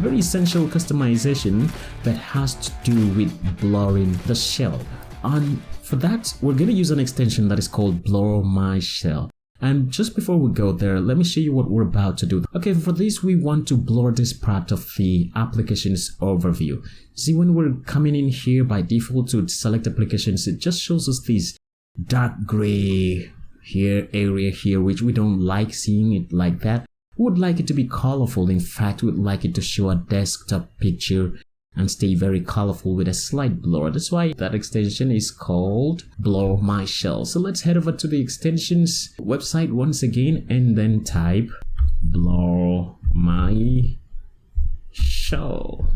very essential customization that has to do with blurring the shell. And for that, we're going to use an extension that is called Blur My Shell. And just before we go there, let me show you what we're about to do. Okay, for this, we want to blur this part of the application's overview. See, when we're coming in here by default to select applications, it just shows us this dark gray here area here, which we don't like seeing it like that. We would like it to be colorful. In fact, we would like it to show a desktop picture and stay very colorful with a slight blur. That's why that extension is called Blur My Shell. So let's head over to the extensions website once again and then type Blur My Shell.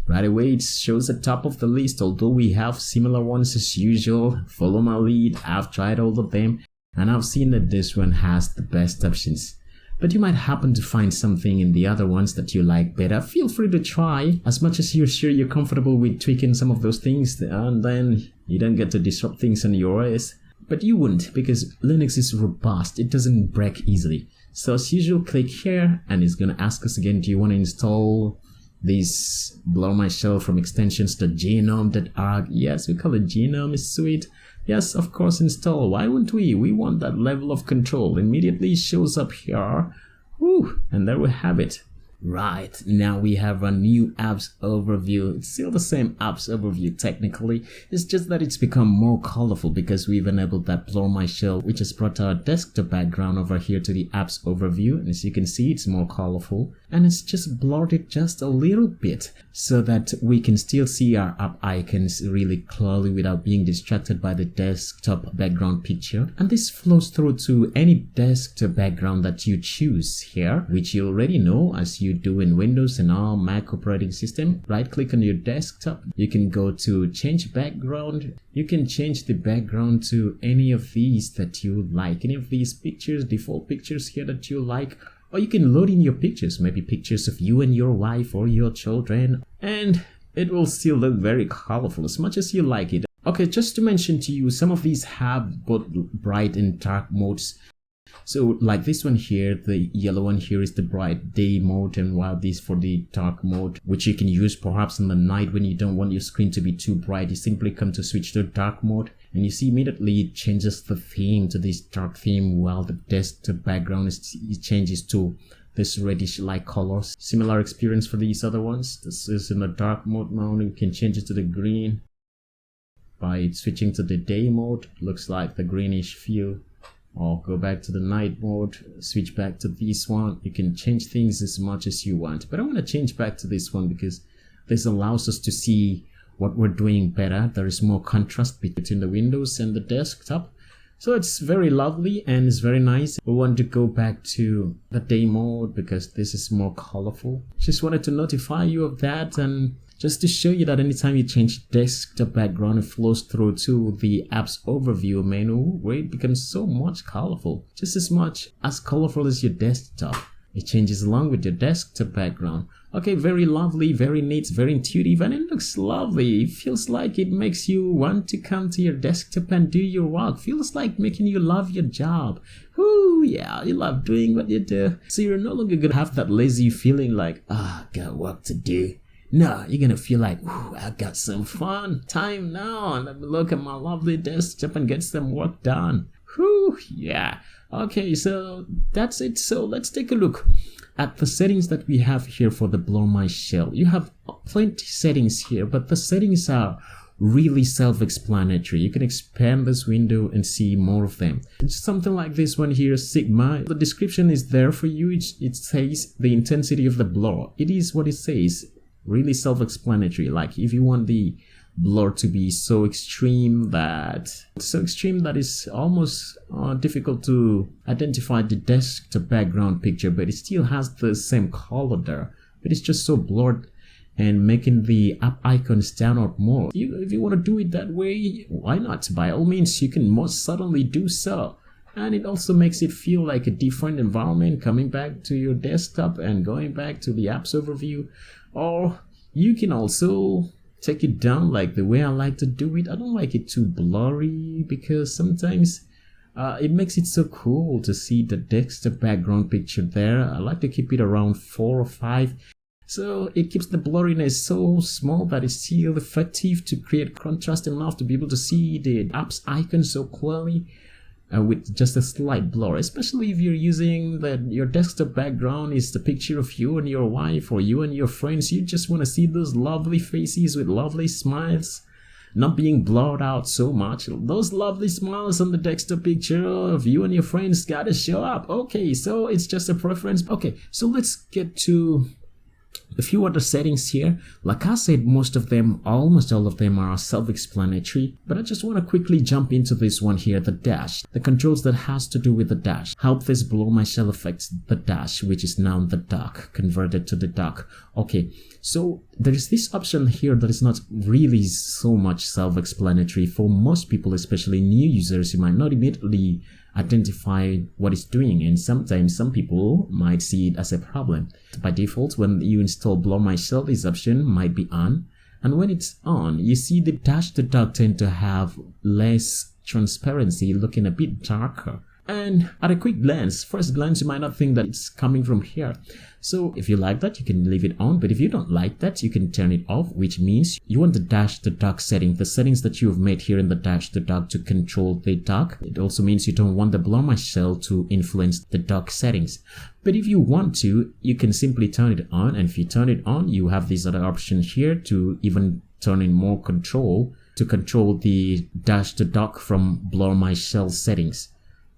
Right away, it shows the top of the list, although we have similar ones as usual. Follow my lead. I've tried all of them and I've seen that this one has the best options. But you might happen to find something in the other ones that you like better. Feel free to try as much as you're sure you're comfortable with tweaking some of those things, and then you don't get to disrupt things on your OS. But you won't, because Linux is robust. It doesn't break easily. So as usual, click here and it's going to ask us again, do you want to install this Blur My Shell from extensions.genome.org? Yes, we call it Genome. It's sweet. Yes, of course, install. Why wouldn't we? We want that level of control. Immediately shows up here. Whew, and there we have it. Right, now we have a new apps overview. It's still the same apps overview technically. It's just that it's become more colorful because we've enabled that Blur My Shell, which has brought our desktop background over here to the apps overview. And as you can see, it's more colorful. And it's just blurred it just a little bit so that we can still see our app icons really clearly without being distracted by the desktop background picture. And this flows through to any desktop background that you choose here, which you already know as you do in Windows and all Mac operating system. Right click on your desktop. You can go to change background. You can change the background to any of these that you like, any of these pictures, default pictures here that you like. Or you can load in your pictures, maybe pictures of you and your wife or your children, and it will still look very colorful as much as you like it. Okay, just to mention to you, some of these have both bright and dark modes. So like this one here, the yellow one here is the bright day mode, and while this for the dark mode, which you can use perhaps in the night when you don't want your screen to be too bright. You simply come to switch to dark mode and you see immediately it changes the theme to this dark theme, while the desktop background it changes to this reddish light colors. Similar experience for these other ones. This is in the dark mode now. You can change it to the green by switching to the day mode. Looks like the greenish feel. Or go back to the night mode, switch back to this one. You can change things as much as you want, but I want to change back to this one because this allows us to see what we're doing better. There is more contrast between the windows and the desktop, so it's very lovely and it's very nice. We want to go back to the day mode because this is more colorful. Just wanted to notify you of that, and just to show you that anytime you change desktop background, it flows through to the apps overview menu where it becomes so much colorful, just as much as colorful as your desktop. It changes along with your desktop background. Okay, very lovely, very neat, very intuitive, and it looks lovely. It feels like it makes you want to come to your desktop and do your work. Feels like making you love your job. Whoo, yeah, you love doing what you do. So you're no longer gonna have that lazy feeling like, got work to do. No, you're gonna feel like, ooh, I got some fun time now, and let me look at my lovely desktop and get some work done. Whew, yeah. Okay, so that's it. So let's take a look at the settings that we have here for the Blur My Shell. You have plenty of settings here, but the settings are really self-explanatory. You can expand this window and see more of them. It's something like this one here, Sigma. The description is there for you. It says the intensity of the blur. It is what it says. Really self-explanatory. Like if you want the blur to be so extreme that it's almost difficult to identify the desktop background picture, but it still has the same color there, but it's just so blurred and making the app icon stand out more. If you want to do it that way, why not? By all means, you can most certainly do so. And it also makes it feel like a different environment, coming back to your desktop and going back to the apps overview. Or you can also take it down like the way I like to do it. I don't like it too blurry because sometimes it makes it so cool to see the desktop background picture there. I like to keep it around 4 or 5. So it keeps the blurriness so small that it's still effective to create contrast enough to be able to see the app's icon so clearly. With just a slight blur, especially if you're using your desktop background is the picture of you and your wife or you and your friends. You just want to see those lovely faces with lovely smiles not being blurred out so much. Those lovely smiles on the desktop picture of you and your friends gotta show up. Okay, so it's just a preference. Okay, so let's get to a few other settings here. Like I said, almost all of them are self-explanatory, but I just want to quickly jump into this one here, the dash. The controls that has to do with the dash. Help this blow my shell affects the dash, which is now the dock, converted to the dock. Okay, so there is this option here that is not really so much self-explanatory. For most people, especially new users, you might not immediately identify what it's doing, and sometimes some people might see it as a problem. By default, when you install Blow My Shell, this option might be on, and when it's on, you see the dash to dock tend to have less transparency, looking a bit darker. And at a quick glance, first glance, you might not think that it's coming from here. So if you like that, you can leave it on, but if you don't like that, you can turn it off, which means you want the dash to dock setting, the settings that you have made here in the dash to dock to control the dock. It also means you don't want the Blow My Shell to influence the dock settings. But if you want to, you can simply turn it on, and if you turn it on, you have this other option here to even turn in more control to control the dash to dock from Blow My Shell settings.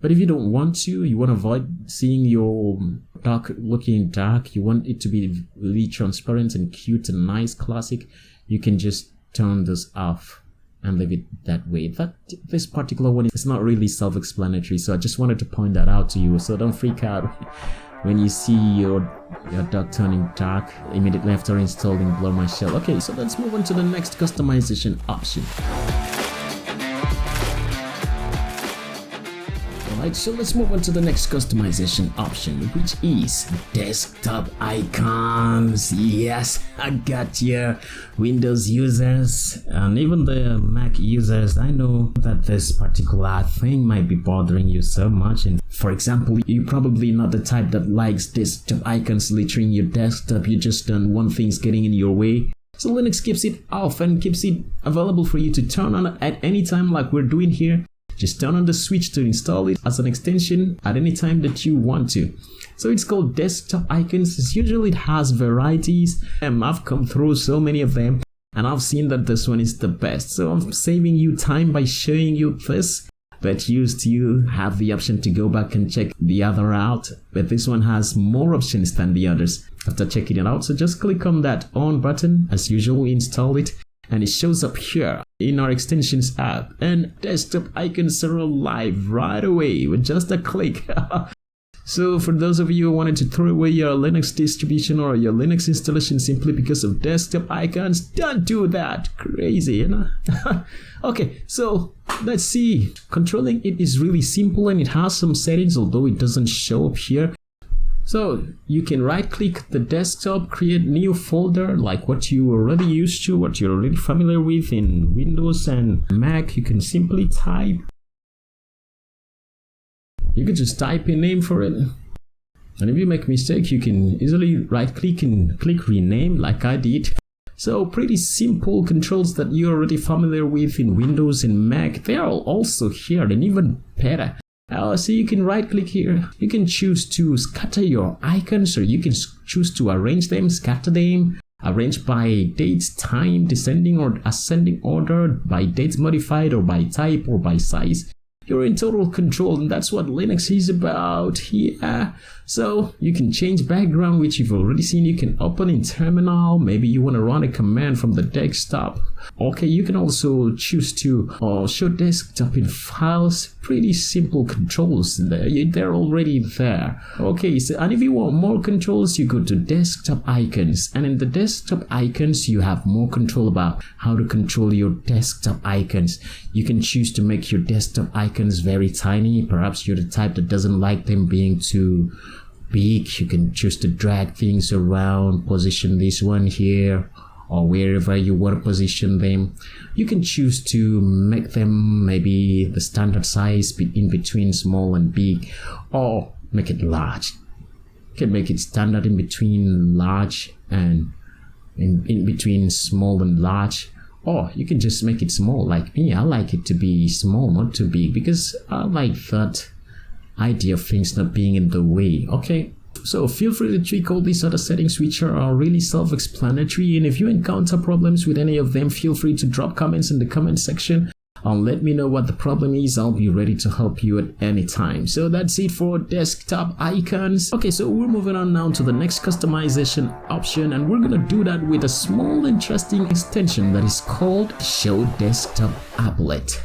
But if you don't want to, you want to avoid seeing your dock looking dark, you want it to be really transparent and cute and nice, classic, you can just turn this off and leave it that way. This particular one is not really self-explanatory, so I just wanted to point that out to you, so don't freak out when you see your dock turning dark immediately after installing Blow My Shell. Okay, so let's move on to the next customization option. Alright, so let's move on to the next customization option, which is desktop icons. Yes, I got you, Windows users and even the Mac users. I know that this particular thing might be bothering you so much, and for example, you're probably not the type that likes desktop icons littering your desktop. You just don't want things getting in your way. So Linux keeps it off and keeps it available for you to turn on at any time, like we're doing here. Just turn on the switch to install it as an extension at any time that you want to. So it's called desktop icons. Usually it has varieties, and I've come through so many of them, and I've seen that this one is the best. So I'm saving you time by showing you this, but you have the option to go back and check the other out, but this one has more options than the others after checking it out. So just click on that on button, as usual, install it, and it shows up here in our extensions app, and desktop icons are live right away with just a click. So for those of you who wanted to throw away your Linux distribution or your Linux installation simply because of desktop icons, don't do that. Crazy, you know? Okay, so let's see. Controlling it is really simple, and it has some settings, although it doesn't show up here. So you can right click the desktop, create new folder like what you already used to, what you're already familiar with in Windows and Mac. You can simply type. You can just type a name for it. And if you make a mistake, you can easily right click and click rename like I did. So pretty simple controls that you're already familiar with in Windows and Mac. They are also here, and even better. So you can right click here, you can choose to scatter your icons, or you can choose to arrange them, scatter them, arrange by date, time, descending or ascending order, by dates modified, or by type, or by size. You're in total control, and that's what Linux is about here. So you can change background, which you've already seen. You can open in terminal. Maybe you want to run a command from the desktop. Okay, you can also choose to show desktop in files. Pretty simple controls there. They're already there. Okay, so and if you want more controls, you go to desktop icons, and in the desktop icons you have more control about how to control your desktop icons. You can choose to make your desktop icons very tiny. Perhaps you're the type that doesn't like them being too big. You can choose to drag things around, position this one here or wherever you want to position them. You can choose to make them maybe the standard size in between small and big, or make it large. You can make it standard in between large and in between small and large, or you can just make it small. Like me, I like it to be small, not too big, because I like that idea of things not being in the way. Okay, so feel free to tweak all these other settings, which are really self-explanatory, and if you encounter problems with any of them, feel free to drop comments in the comment section and let me know what the problem is. I'll be ready to help you at any time. So that's it for desktop icons. Okay, so we're moving on now to the next customization option, and we're gonna do that with a small interesting extension that is called Show Desktop Applet.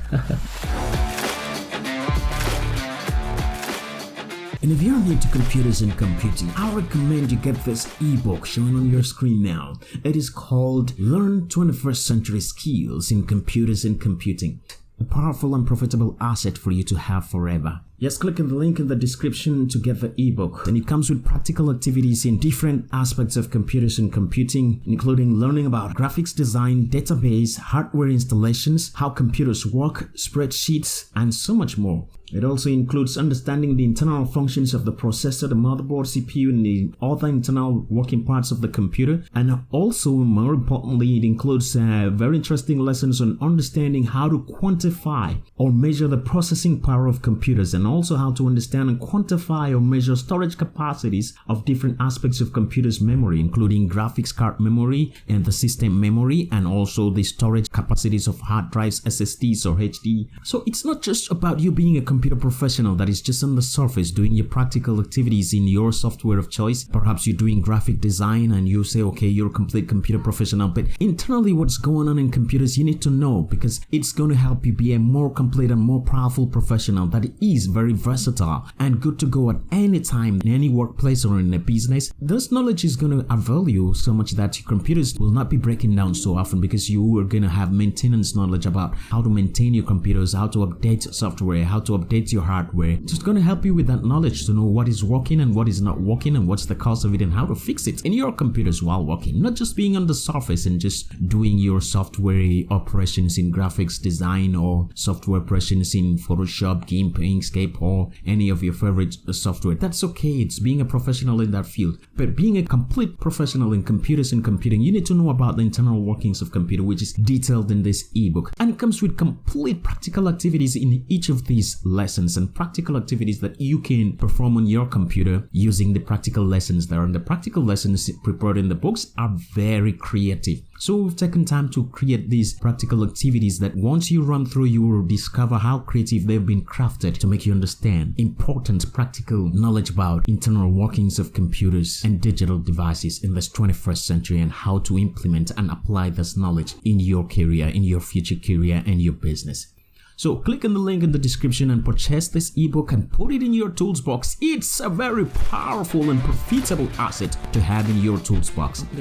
And if you're new to computers and computing, I recommend you get this ebook showing on your screen now. It is called Learn 21st Century Skills in Computers and Computing. A powerful and profitable asset for you to have forever. Just click on the link in the description to get the ebook, and it comes with practical activities in different aspects of computers and computing, including learning about graphics design, database, hardware installations, how computers work, spreadsheets, and so much more. It also includes understanding the internal functions of the processor, the motherboard, CPU, and the other internal working parts of the computer. And also, more importantly, it includes very interesting lessons on understanding how to quantify or measure the processing power of computers, and also how to understand and quantify or measure storage capacities of different aspects of computers' memory, including graphics card memory and the system memory, and also the storage capacities of hard drives, SSDs or HD. So it's not just about you being a computer professional that is just on the surface doing your practical activities in your software of choice. Perhaps you're doing graphic design and you say, okay, you're a complete computer professional, but internally what's going on in computers you need to know, because it's going to help you be a more complete and more powerful professional that is very versatile and good to go at any time in any workplace or in a business. This knowledge is going to avail you so much that your computers will not be breaking down so often, because you are going to have maintenance knowledge about how to maintain your computers, how to update software, how to update your hardware. It's just going to help you with that knowledge to know what is working and what is not working and what's the cause of it and how to fix it in your computers while working, not just being on the surface and just doing your software operations in graphics design or software operations in Photoshop, GIMP, Inkscape, or any of your favorite software. That's okay. It's being a professional in that field. But being a complete professional in computers and computing, you need to know about the internal workings of computer, which is detailed in this ebook. And it comes with complete practical activities in each of these lessons, and practical activities that you can perform on your computer using the practical lessons there. And the practical lessons prepared in the books are very creative. So we've taken time to create these practical activities that once you run through, you will discover how creative they've been crafted to make you understand important practical knowledge about internal workings of computers and digital devices in this 21st century, and how to implement and apply this knowledge in your career, in your future career and your business. So click on the link in the description and purchase this ebook and put it in your tools box. It's a very powerful and profitable asset to have in your tools box.